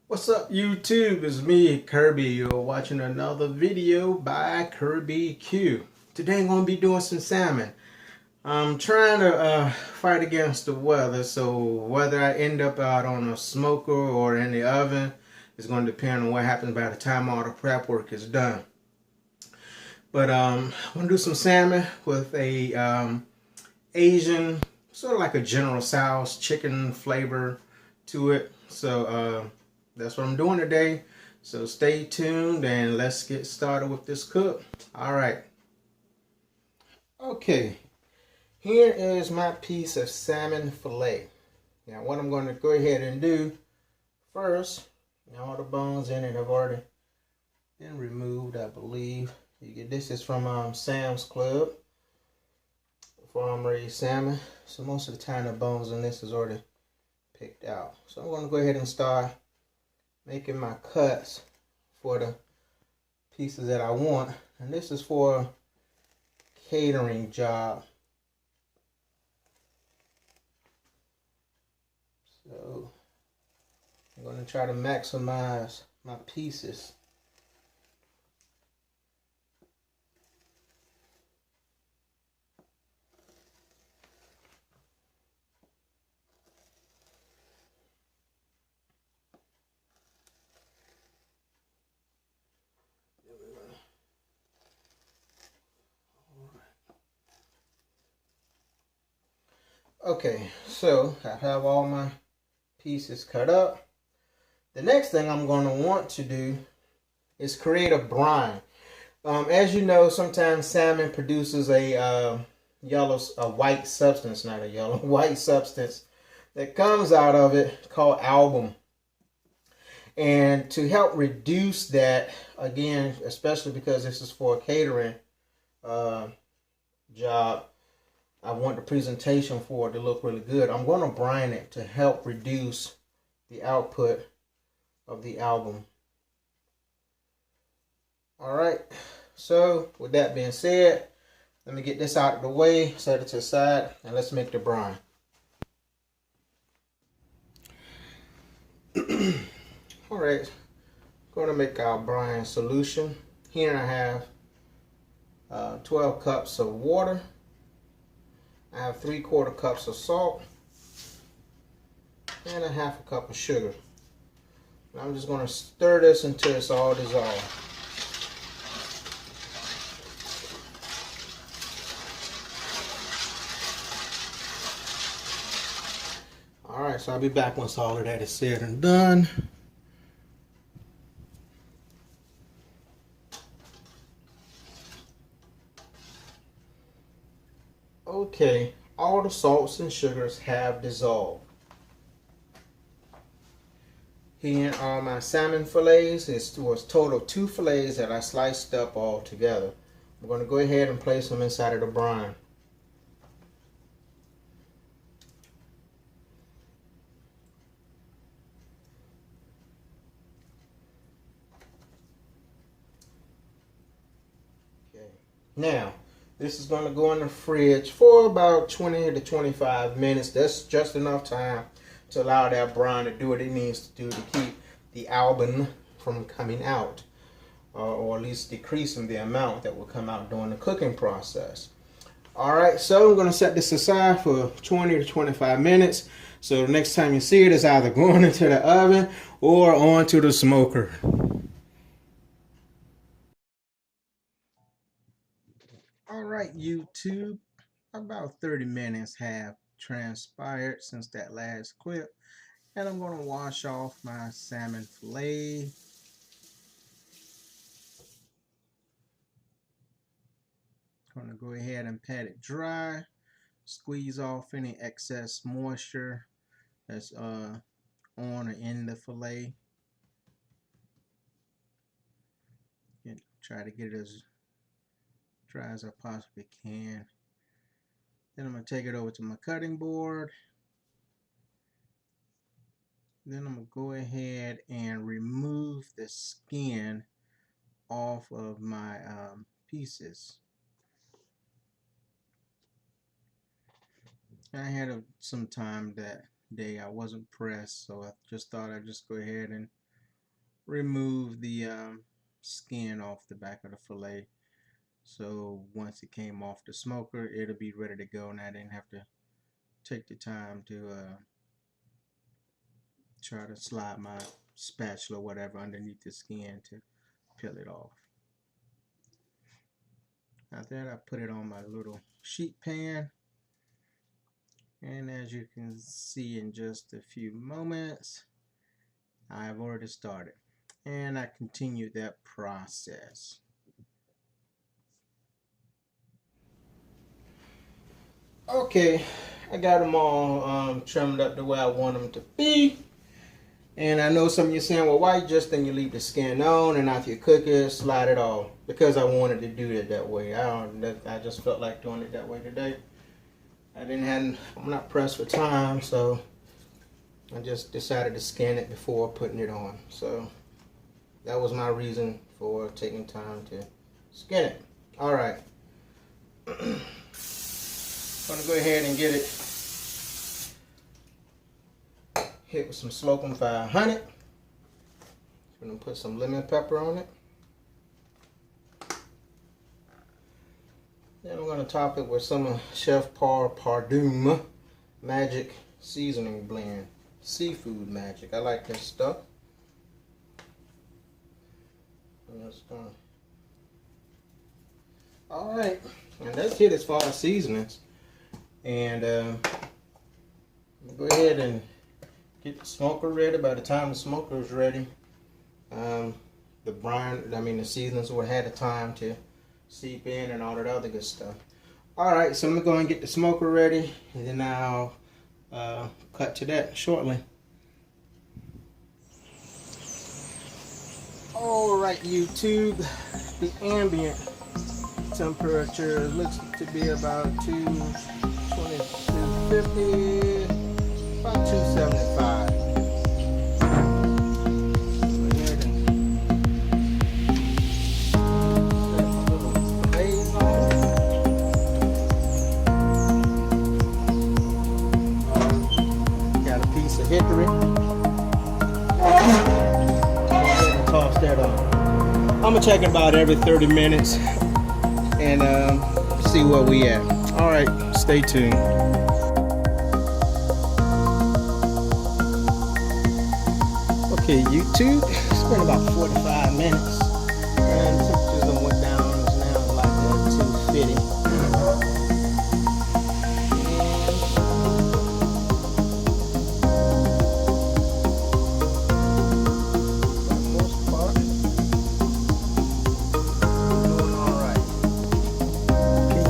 What's up, YouTube? It's me, Kirby. You're watching another video by KIRBBQ. Today I'm going to be doing some salmon. I'm trying to fight against the weather, so whether I end up out on a smoker or in the oven is going to depend on what happens by the time all the prep work is done. But I'm going to do some salmon with a Asian, sort of like a General Tso's chicken flavor to it. So that's what I'm doing today. So stay tuned and let's get started with this cook. All right. Okay. Here is my piece of salmon fillet. Now what I'm going to go ahead and do first, all the bones in it have already been removed, I believe. You get this is from Sam's Club, farm raised salmon. So most of the time the bones in this is already picked out. So I'm going to go ahead and start making my cuts for the pieces that I want. And this is for a catering job. So I'm going to try to maximize my pieces. Okay, so I have all my pieces cut up. The next thing I'm going to want to do is create a brine. As you know, sometimes salmon produces a white substance, not a yellow, white substance that comes out of it called albumin. And to help reduce that, again, especially because this is for a catering job, I want the presentation for it to look really good. I'm going to brine it to help reduce the output of the albumin. All right, so with that being said, let me get this out of the way, set it to the side, and let's make the brine. All right, going to make our brine solution. Here I have 12 cups of water. I have 3/4 cups of salt and a 1/2 cup of sugar. And I'm just going to stir this until it's all dissolved. Alright, so I'll be back once all of that is said and done. Okay, all the salts and sugars have dissolved. Here are my salmon fillets. It was total 2 fillets that I sliced up all together. I'm going to go ahead and place them inside of the brine. Okay. Now, this is going to go in the fridge for about 20 to 25 minutes. That's just enough time to allow that brine to do what it needs to do to keep the albumin from coming out, or at least decreasing the amount that will come out during the cooking process. Alright, so I'm going to set this aside for 20 to 25 minutes. So the next time you see it, it's either going into the oven or onto the smoker. Alright, YouTube, about 30 minutes have transpired since that last clip. And I'm going to wash off my salmon fillet. Going to go ahead and pat it dry. Squeeze off any excess moisture that's on or in the fillet. Try to get it as dry as I possibly can. Then I'm going to take it over to my cutting board. Then I'm going to go ahead and remove the skin off of my pieces. I had some time that day. I wasn't pressed, so I just thought I'd just go ahead and remove the skin off the back of the fillet. So once it came off the smoker, it'll be ready to go, and I didn't have to take the time to try to slide my spatula or whatever underneath the skin to peel it off. After that, I put it on my little sheet pan, and as you can see in just a few moments, I've already started, and I continued that process. Okay, I got them all trimmed up the way I want them to be. And I know some of you saying, well, why just then you leave the skin on and after you cook it, slide it off? Because I wanted to do it that way. I just felt like doing it that way today. I'm not pressed for time, so I just decided to skin it before putting it on. So that was my reason for taking time to skin it. All right. I'm gonna go ahead and get it hit with some Slocum 500. I'm gonna put some lemon pepper on it. Then I'm gonna top it with some Chef Prudhomme Magic Seasoning Blend. Seafood Magic. I like this stuff. Alright, and that's it as far as seasonings. And go ahead and get the smoker ready. By the time the smoker is ready, the brine, the seasonings would have had the time to seep in and all that other good stuff. Alright, so I'm going to go and get the smoker ready, and then I'll cut to that shortly. Alright, YouTube, the ambient temperature looks to be about 220, 250, about 275. Got a piece of hickory. Toss that on. I'm gonna check it about every 30 minutes and see where we at. All right, stay tuned. Okay, YouTube, it's been about 45 minutes and the temperatures went down. It's now like 250.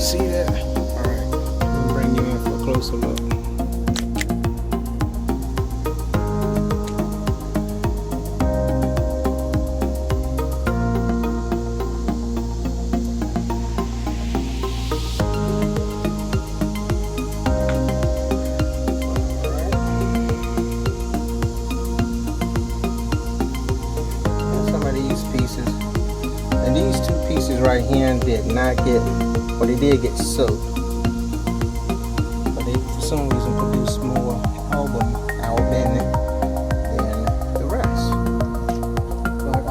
See that? Alright, let me bring you in for a closer look. Some of these pieces, and these two pieces right here did not get, well, they did get soaked, but they for some reason produce more album than the rest. But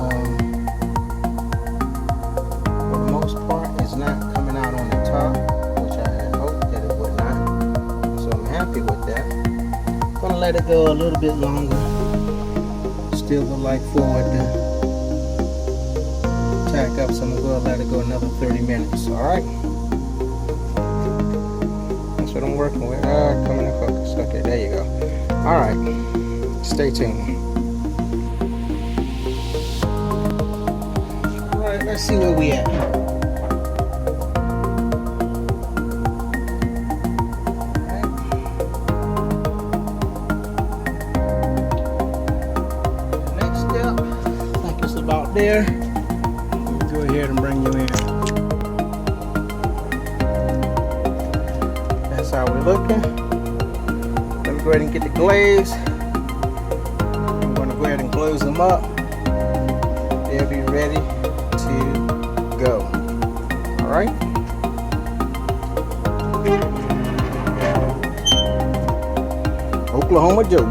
for the most part, it's not coming out on the top, which I had hoped that it would not. So I'm happy with that. Gonna let it go a little bit longer. Still would like forward to tack up, so I'm gonna let it go another 30 minutes. All right. That's what I'm working with. Coming to focus. Okay, there you go. All right, stay tuned. All right, let's see where we at. Next step, I think it's about there. Go ahead and bring you in. That's how we're looking. Let me go ahead and get the glaze. I'm going to go ahead and close them up. They'll be ready to go. All right. Oklahoma Joe.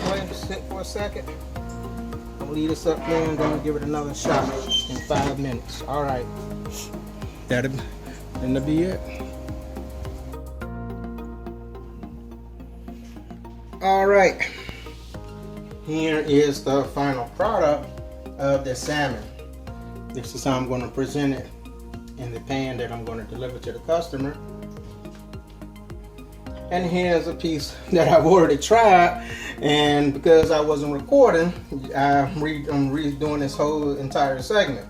plate, sit for a second. I'm gonna leave this up there and then give it another shot in 5 minutes. All right, that'll be it. All right, here is the final product of the salmon. This is how I'm going to present it in the pan that I'm going to deliver to the customer. And here's a piece that I've already tried, and because I wasn't recording, I'm redoing this whole entire segment.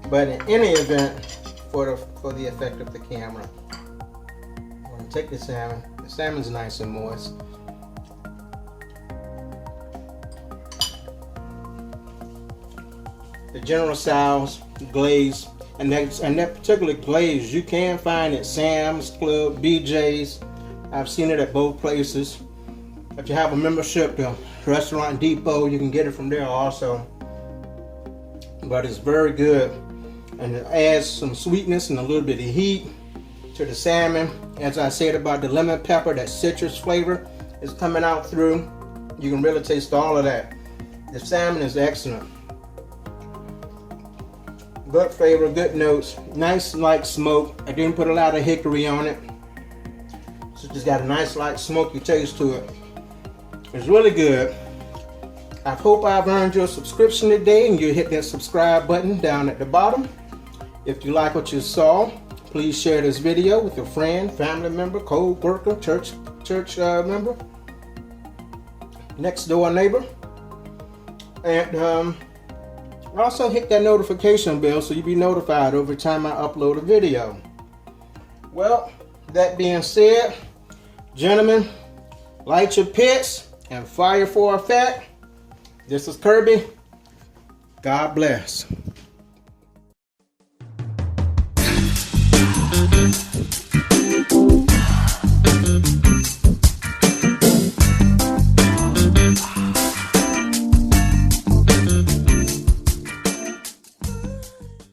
But in any event, for the effect of the camera, I'm going to take the salmon. The salmon's nice and moist. The General Tso's glaze, and that particular glaze you can find at Sam's Club, BJ's. I've seen it at both places. If you have a membership to Restaurant Depot, you can get it from there also. But it's very good, and it adds some sweetness and a little bit of heat to the salmon. As I said about the lemon pepper, that citrus flavor is coming out through. You can really taste all of that. The salmon is excellent. Good flavor, good notes, nice light smoke. I didn't put a lot of hickory on it. So just got a nice light smoky taste to it. It's really good. I hope I've earned your subscription today, and you hit that subscribe button down at the bottom. If you like what you saw, please share this video with your friend, family member, co-worker, church member, next door neighbor. And also hit that notification bell so you'll be notified every time I upload a video. Well, that being said, gentlemen, light your pits and fire for effect. This is Kirby. God bless.